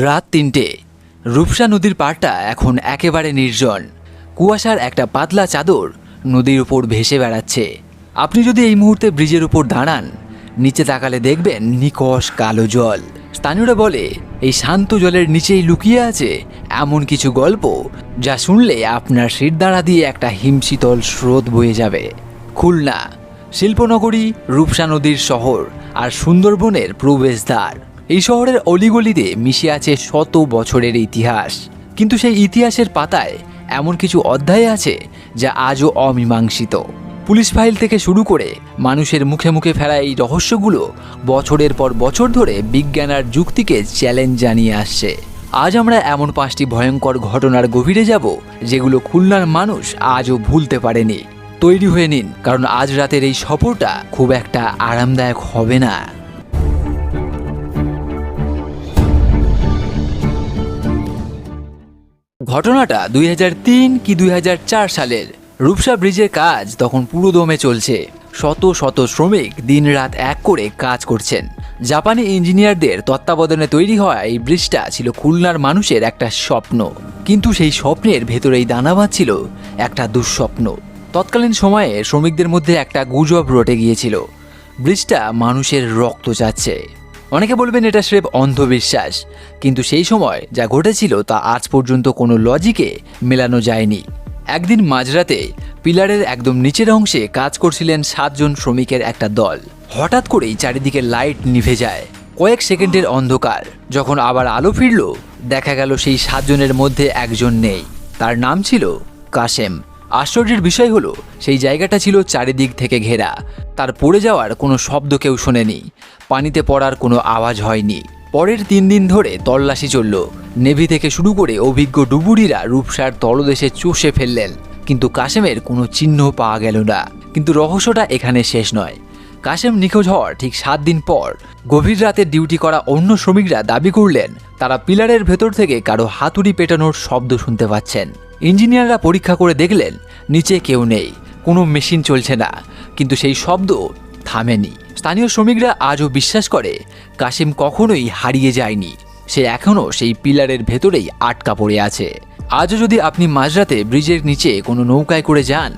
রাত ৩টে। রূপসা নদীর পাড়টা এখন একেবারে নির্জন। কুয়াশার একটা পাতলা চাদর নদীর উপর ভেসে বেড়াচ্ছে। আপনি যদি এই মুহূর্তে ব্রিজের উপর দাঁড়ান, নিচে তাকালে দেখবেন নিকষ কালো জল। স্থানীয়রা বলে এই শান্ত জলের নিচেই লুকিয়ে আছে এমন কিছু গল্প যা শুনলে আপনার শিরদাঁড়া দিয়ে একটা হিমশীতল স্রোত বয়ে যাবে। খুলনা শিল্পনগরী, রূপসা নদীর শহর আর সুন্দরবনের প্রবেশদ্বার। এই শহরের অলিগলিতে মিশে আছে শত বছরের ইতিহাস, কিন্তু সেই ইতিহাসের পাতায় এমন কিছু অধ্যায় আছে যা আজও অমীমাংসিত। পুলিশ ফাইল থেকে শুরু করে মানুষের মুখে মুখে ফেরা এই রহস্যগুলো বছরের পর বছর ধরে বিজ্ঞান আর যুক্তিকে চ্যালেঞ্জ জানিয়ে আসছে। আজ আমরা এমন 5টি ভয়ঙ্কর ঘটনার গভীরে যাব যেগুলো খুলনার মানুষ আজও ভুলতে পারেনি। তৈরি হয়ে নিন, কারণ আজ রাতের এই সফরটা খুব একটা আরামদায়ক হবে না। ঘটনাটা 2003 কি 2004 সালের। রূপসা ব্রিজের কাজ তখন পুরো দমে চলছে। শত শত শ্রমিক দিনরাত এক করে কাজ করছেন। জাপানি ইঞ্জিনিয়ারদের তত্ত্বাবধানে তৈরি হওয়া এই ব্রিজটা ছিল খুলনার মানুষের একটা স্বপ্ন, কিন্তু সেই স্বপ্নের ভেতরেই দানা বাঁধছিল একটা দুঃস্বপ্ন। তৎকালীন সময়ে শ্রমিকদের মধ্যে একটা গুজব রটে গিয়েছিল, ব্রিজটা মানুষের রক্ত চাচ্ছে। অনেকে বলবেন এটা স্রেফ অন্ধবিশ্বাস, কিন্তু সেই সময় যা ঘটেছিল তা আজ পর্যন্ত কোনো লজিকে মেলানো যায়নি। একদিন মাঝরাতে পিলারের একদম নিচের অংশে কাজ করছিলেন 7 জন শ্রমিকের একটা দল। হঠাৎ করেই চারিদিকে লাইট নিভে যায়। কয়েক সেকেন্ডের অন্ধকার। যখন আবার আলো ফিরল, দেখা গেল সেই 7 জনের মধ্যে একজন নেই। তার নাম ছিল কাশেম। আশ্চর্যের বিষয় হলো সেই জায়গাটা ছিল চারিদিক থেকে ঘেরা। তার পড়ে যাওয়ার কোনো শব্দ কেউ শোনেনি, পানিতে পড়ার কোনো আওয়াজ হয়নি। পরের 3 দিন ধরে তল্লাশি চলল। নেভি থেকে শুরু করে অভিজ্ঞ ডুবুরিরা রূপসার তলদেশে চষে ফেললেন, কিন্তু কাশেমের কোনো চিহ্ন পাওয়া গেল না। কিন্তু রহস্যটা এখানে শেষ নয়। কাশেম নিখোঁজ হওয়ার ঠিক 7 দিন পর গভীর রাতে ডিউটি করা অন্য শ্রমিকরা দাবি করলেন তারা পিলারের ভেতর থেকে কারো হাতুড়ি পেটানোর শব্দ শুনতে পাচ্ছেন। ইঞ্জিনিয়াররা পরীক্ষা করে দেখলেন নিচে কেউ নেই, কোনো মেশিন চলছে না, কিন্তু সেই শব্দ থামেনি। স্থানীয় শ্রমিকরা আজও বিশ্বাস করে কাশেম কখনোই হারিয়ে যায়নি, সে এখনও সেই পিলারের ভেতরেই আটকা পড়ে আছে। আজও যদি আপনি মাঝরাতে ব্রিজের নিচে কোনো নৌকায় করে যান,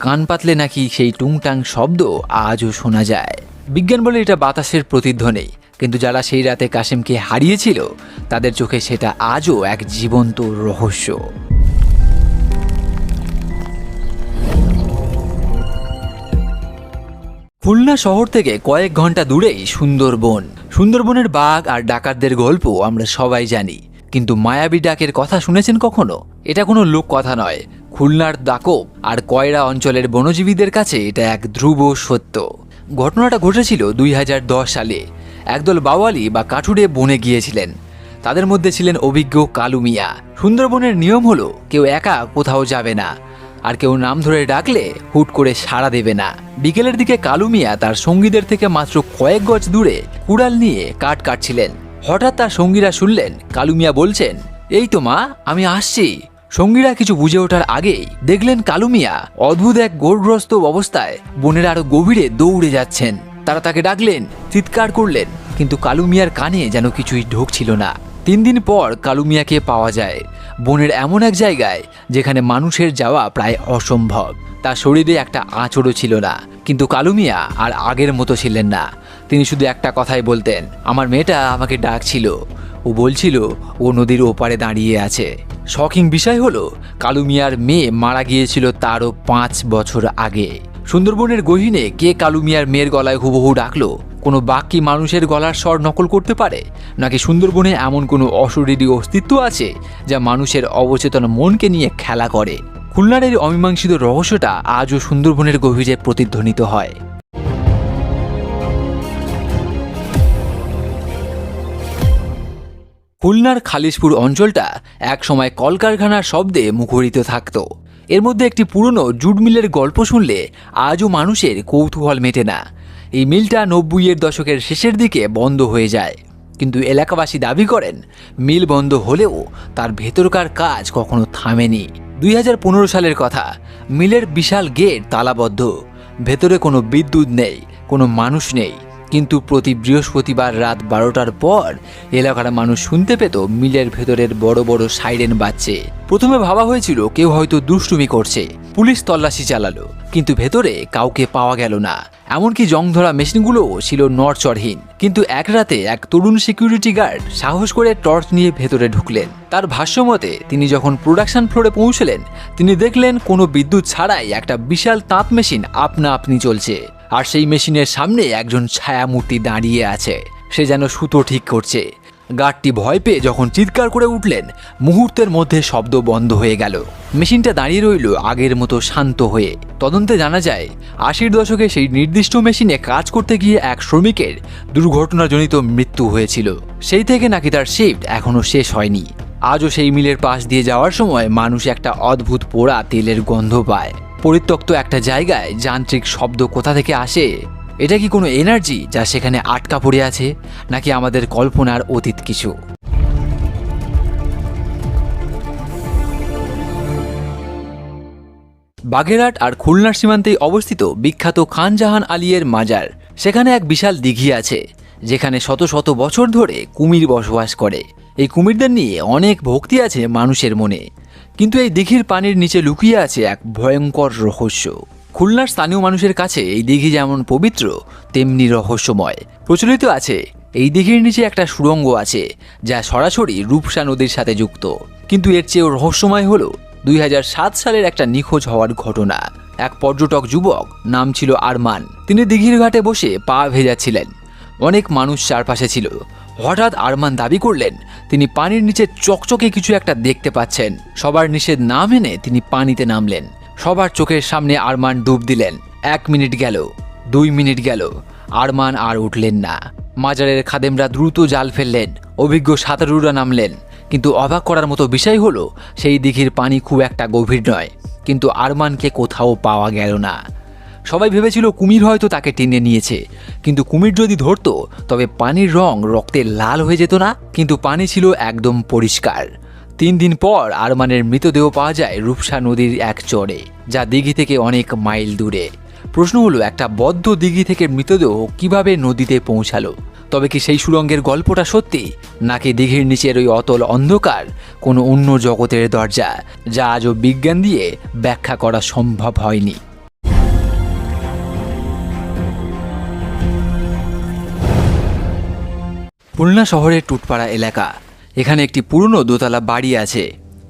কান পাতলে নাকি সেই টুংটাং শব্দ আজও শোনা যায়। বিজ্ঞান বলে এটা বাতাসের প্রতিধ্বনি, কিন্তু যারা সেই রাতে কাশেমকে হারিয়েছিল তাদের চোখে সেটা আজও এক জীবন্ত রহস্য। খুলনা শহর থেকে কয়েক ঘন্টা দূরেই সুন্দরবন। সুন্দরবনের বাঘ আর ডাকাতদের গল্প আমরা সবাই জানি, কিন্তু মায়াবী ডাকের কথা শুনেছেন কখনো? এটা কোনো লোক কথা নয়। খুলনার দাকব আর কয়রা অঞ্চলের বনজীবীদের কাছে এটা এক ধ্রুব সত্য। ঘটনাটা ঘটেছিল 2010 সালে। একদল বাওয়ালি বা কাঠুরে বনে গিয়েছিলেন। তাদের মধ্যে ছিলেন অভিজ্ঞ কালু মিয়া। সুন্দরবনের নিয়ম হলো কেউ একা কোথাও যাবে না, আর কেউ নাম ধরে ডাকলে হুট করে সাড়া দেবে না। বিকেলের দিকে কালু মিয়া তার সঙ্গীদের থেকে মাত্র কয়েক গজ দূরে কুড়াল নিয়ে কাঠ কাটছিলেন। হঠাৎ তার সঙ্গীরা শুনলেন কালু মিয়া বলছেন, এই তো মা, আমি আসছি। সঙ্গীরা কিছু বুঝে ওঠার আগেই দেখলেন কালু মিয়া অদ্ভুত এক গোরগ্রস্ত অবস্থায় বনের আরো গভীরে দৌড়ে যাচ্ছেন। তারা তাকে ডাকলেন, চিৎকার করলেন, কিন্তু কালু মিয়ার কানে যেন কিছুই ঢুকছিল না। 3 দিন পর কালু মিয়াকে পাওয়া যায় বনের এমন এক জায়গায় যেখানে মানুষের যাওয়া প্রায় অসম্ভব। তার শরীরে একটা আঁচড়ও ছিল না, কিন্তু কালু মিয়া আর আগের মতো ছিলেন না। তিনি শুধু একটা কথাই বলতেন, আমার মেয়েটা আমাকে ডাকছিল, ও বলছিল ও নদীর ওপারে দাঁড়িয়ে আছে। শকিং বিষয় হলো কালু মিয়ার মেয়ে মারা গিয়েছিল তারও 5 বছর আগে। সুন্দরবনের গহীনে কে কালু মিয়ার মেয়ের গলায় হুবহু ডাকলো? কোনো বাঘ কি মানুষের গলার স্বর নকল করতে পারে? নাকি সুন্দরবনে এমন কোনো অশরীরী অস্তিত্ব আছে যা মানুষের অবচেতন মনকে নিয়ে খেলা করে? খুলনার এই অমীমাংসিত রহস্যটা আজও সুন্দরবনের গভীরে প্রতিধ্বনিত হয়। খুলনার খালিশপুর অঞ্চলটা একসময় কলকারখানার শব্দে মুখরিত থাকত। এর মধ্যে একটি পুরনো জুট মিলের গল্প শুনলে আজও মানুষের কৌতূহল মেটে না। এই মিলটা 90-এর দশকের শেষের দিকে বন্ধ হয়ে যায়, কিন্তু এলাকাবাসী দাবি করেন মিল বন্ধ হলেও তার ভেতরকার কাজ কখনো থামেনি। 2015 সালের কথা। মিলের বিশাল গেট তালাবদ্ধ, ভেতরে কোনো বিদ্যুৎ নেই, কোনো মানুষ নেই, কিন্তু প্রতি বৃহস্পতিবার রাত 12টার পর এলাকার মানুষ শুনতে পেত মিলের ভেতরের বড় বড় সাইরেন বাজছে। প্রথমে ভাবা হয়েছিল কেউ হয়তো দুষ্টুমি করছে। পুলিশ তল্লাশি চালালো, কিন্তু ভেতরে কাউকে পাওয়া গেল না। এমনকি জং ধরা মেশিনগুলোও ছিল নড়চড়হীন। কিন্তু এক রাতে এক তরুণ সিকিউরিটি গার্ড সাহস করে টর্চ নিয়ে ভেতরে ঢুকলেন। তার ভাষ্যমতে তিনি যখন প্রোডাকশন ফ্লোরে পৌঁছলেন, তিনি দেখলেন কোনো বিদ্যুৎ ছাড়াই একটা বিশাল তাঁত মেশিন আপনা আপনি চলছে। আর সেই মেশিনের সামনে একজন ছায়ামূর্তি দাঁড়িয়ে আছে, সে যেন সুতো ঠিক করছে। গার্ডটি ভয় পেয়ে যখন চিৎকার করে উঠলেন, মুহূর্তের মধ্যে শব্দ বন্ধ হয়ে গেল। মেশিনটা দাঁড়িয়ে রইল আগের মতো শান্ত হয়ে। তদন্তে জানা যায় 80-র দশকে সেই নির্দিষ্ট মেশিনে কাজ করতে গিয়ে এক শ্রমিকের দুর্ঘটনাজনিত মৃত্যু হয়েছিল। সেই থেকে নাকি তার শিফট এখনো শেষ হয়নি। আজও সেই মিলের পাশ দিয়ে যাওয়ার সময় মানুষ একটা অদ্ভুত পোড়া তেলের গন্ধ পায়। পরিত্যক্ত একটা জায়গায় যান্ত্রিক শব্দ কোথা থেকে আসে? এটা কি কোনো এনার্জি যা সেখানে আটকা পড়ে আছে, নাকি আমাদের কল্পনার অতীত কিছু? বাগেরহাট আর খুলনার সীমান্তেই অবস্থিত বিখ্যাত খান জাহান আলীর মাজার। সেখানে এক বিশাল দিঘি আছে, যেখানে শত শত বছর ধরে কুমির বসবাস করে। এই কুমিরদের নিয়ে অনেক ভক্তি আছে মানুষের মনে, কিন্তু এই দিঘির পানির নিচে লুকিয়ে আছে এক ভয়ঙ্কর রহস্য। খুলনার স্থানীয় মানুষের কাছে এই দিঘি যেমন পবিত্র, তেমনি রহস্যময়। প্রচলিত আছে এই দিঘির নিচে একটা সুড়ঙ্গ আছে, যা সরাসরি রূপসা নদীর সাথে যুক্ত। কিন্তু এর চেয়েও রহস্যময় হলো 2007 সালের একটা নিখোঁজ হওয়ার ঘটনা। এক পর্যটক যুবক, নাম ছিল আরমান। তিনি দিঘির ঘাটে বসে পা ভেজাচ্ছিলেন। অনেক মানুষ চারপাশে ছিল। হঠাৎ আরমান দাবি করলেন তিনি পানির নিচে চকচকে কিছু একটা দেখতে পাচ্ছেন। সবার নিষেধ না মেনে তিনি পানিতে নামলেন। সবার চোখের সামনে আরমান ডুব দিলেন। 1 মিনিট গেল, 2 মিনিট গেল, আরমান আর উঠলেন না। মাজারের খাদেমরা দ্রুত জাল ফেললেন, অভিজ্ঞ সাঁতারুরা নামলেন। কিন্তু অবাক করার মতো বিষয় হলো সেই দিঘির পানি খুব একটা গভীর নয়, কিন্তু আরমানকে কোথাও পাওয়া গেল না। সবাই ভেবেছিল কুমির হয়তো তাকে টেনে নিয়েছে, কিন্তু কুমির যদি ধরতো তবে পানির রং রক্তে লাল হয়ে যেত না। কিন্তু পানি ছিল একদম পরিষ্কার। 3 দিন পর আরমানের মৃতদেহ পাওয়া যায় রূপসা নদীর এক চরে, যা দিঘি থেকে অনেক মাইল দূরে। প্রশ্ন হলো, একটা বদ্ধ দিঘি থেকে মৃতদেহ কিভাবে নদীতে পৌঁছালো? তবে কি সেই সুড়ঙ্গের গল্পটা সত্যি, নাকি দিঘির নিচের ওই অতল অন্ধকার কোনো অন্য জগতের দরজা, যা আজও বিজ্ঞান দিয়ে ব্যাখ্যা করা সম্ভব হয়নি? খুলনা শহরের টুটপাড়া এলাকা। এখানে একটি পুরনো দোতলা বাড়ি আছে,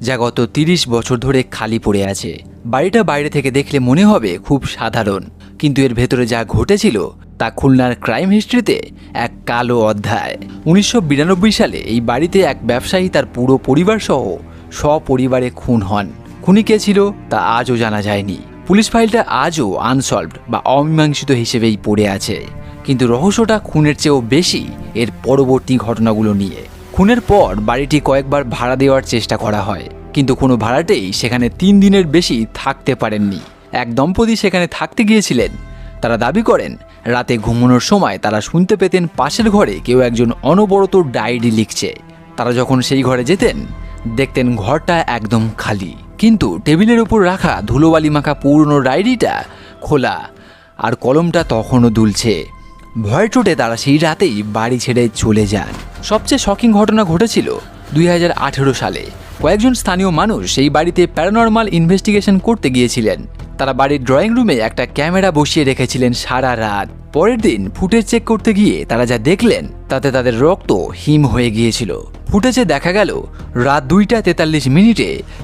যা গত 30 বছর ধরে খালি পড়ে আছে। বাড়িটা বাইরে থেকে দেখলে মনে হবে খুব সাধারণ, কিন্তু এর ভেতরে যা ঘটেছিল তা খুলনার ক্রাইম হিস্ট্রিতে এক কালো অধ্যায়। 1992 সালে এই বাড়িতে এক ব্যবসায়ী তার পুরো পরিবার সহ সপরিবারে খুন হন। খুনি কে ছিল তা আজও জানা যায়নি। পুলিশ ফাইলটা আজও আনসলভড বা অমীমাংসিত হিসেবেই পড়ে আছে। কিন্তু রহস্যটা খুনের চেয়েও বেশি এর পরবর্তী ঘটনাগুলো নিয়ে। খুনের পর বাড়িটি কয়েকবার ভাড়া দেওয়ার চেষ্টা করা হয়, কিন্তু কোনো ভাড়াটেই সেখানে 3 দিনের বেশি থাকতে পারেননি। এক দম্পতি সেখানে থাকতে গিয়েছিলেন। তারা দাবি করেন রাতে ঘুমানোর সময় তারা শুনতে পেতেন পাশের ঘরে কেউ একজন অনবরত ডায়েরি লিখছে। তারা যখন সেই ঘরে যেতেন, দেখতেন ঘরটা একদম খালি, কিন্তু টেবিলের উপর রাখা ধুলোবালি মাখা পুরনো ডায়েরিটা খোলা, আর কলমটা তখনও দুলছে। ভয় চোটে তারা সেই রাতেই বাড়ি ছেড়ে চলে যান। সবচেয়ে শকিং ঘটনা ঘটেছিল 2018 সালে। কয়েকজন স্থানীয় মানুষ সেই বাড়িতে প্যারানর্মাল ইনভেস্টিগেশন করতে গিয়েছিলেন। তারা বাড়ির ড্রয়িং রুমে একটা ক্যামেরা বসিয়ে রেখেছিলেন সারা রাত। পরের দিন ফুটেজ চেক করতে গিয়ে তারা যা দেখলেন তাতে তাদের রক্ত হিম হয়ে গিয়েছিল। ফুটেজে দেখা গেল রাত 2:43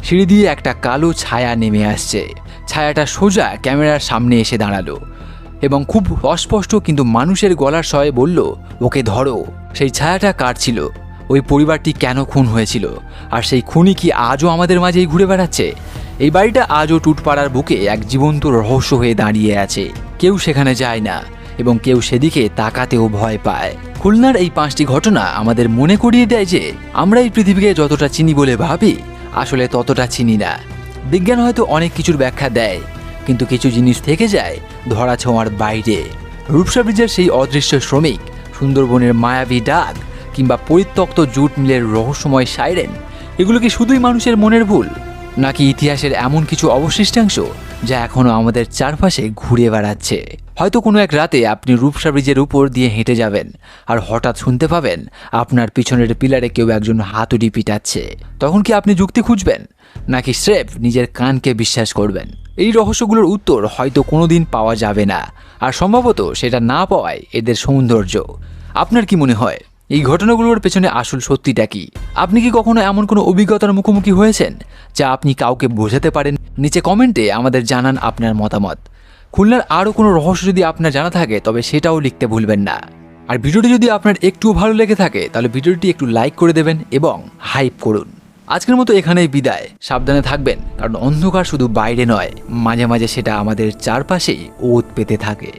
সিঁড়ি দিয়ে একটা কালো ছায়া নেমে আসছে। ছায়াটা সোজা ক্যামেরার সামনে এসে দাঁড়ালো এবং খুব অস্পষ্ট কিন্তু মানুষের গলার স্বরে বলল, ওকে ধরো। সেই ছায়াটা কার ছিল? ওই পরিবারটি কেন খুন হয়েছিল? আর সেই খুনি কি আজও আমাদের মাঝেই ঘুরে বেড়াচ্ছে? এই বাড়িটা আজও টুটপাড়ার বুকে এক জীবন্ত রহস্য হয়ে দাঁড়িয়ে আছে। কেউ সেখানে যায় না এবং কেউ সেদিকে তাকাতেও ভয় পায়। খুলনার এই 5টি ঘটনা আমাদের মনে করিয়ে দেয় যে আমরা এই পৃথিবীকে যতটা চিনি বলে ভাবি, আসলে ততটা চিনি না। বিজ্ঞান হয়তো অনেক কিছুর ব্যাখ্যা দেয়, কিন্তু কিছু জিনিস থেকে যায় ধরা ছোঁয়ার বাইরে। রূপসা ব্রিজের সেই অদৃশ্য শ্রমিক, সুন্দরবনের মায়াবী ডাক, কিংবা পরিত্যক্ত জুট মিলের রহস্যময় সাইরেন, এগুলো কি শুধুই মানুষের মনের ভুল, নাকি ইতিহাসের এমন কিছু অবশিষ্টাংশ যা এখনও আমাদের চারপাশে ঘুরে বেড়াচ্ছে? হয়তো কোনো এক রাতে আপনি রূপসা ব্রিজের উপর দিয়ে হেঁটে যাবেন আর হঠাৎ শুনতে পাবেন আপনার পিছনের পিলারে কেউ একজন হাতুড়ি পিটাচ্ছে। তখন কি আপনি যুক্তি খুঁজবেন, নাকি স্রেফ নিজের কানকে বিশ্বাস করবেন? এই রহস্যগুলোর উত্তর হয়তো কোনোদিন পাওয়া যাবে না, আর সম্ভবত সেটা না পাওয়ায় এদের সৌন্দর্য। আপনার কি মনে হয় এই ঘটনাগুলোর পেছনে আসল সত্যিটা কি? আপনি কি কখনো এমন কোনো অভিজ্ঞতার মুখোমুখি হয়েছেন যা আপনি কাউকে বোঝাতে পারেন? নিচে কমেন্টে আমাদের জানান আপনার মতামত। খুলনার আরও কোনো রহস্য যদি আপনার জানা থাকে তবে সেটাও লিখতে ভুলবেন না। আর ভিডিওটি যদি আপনার একটুও ভালো লেগে থাকে তাহলে ভিডিওটি একটু লাইক করে দেবেন এবং হাইপ করুন। আজকের মতো এখানেই বিদায়। সাবধানে থাকবেন, কারণ অন্ধকার শুধু বাইরে নয়, মাঝে মাঝে সেটা আমাদের চারপাশেই ওত পেতে থাকে।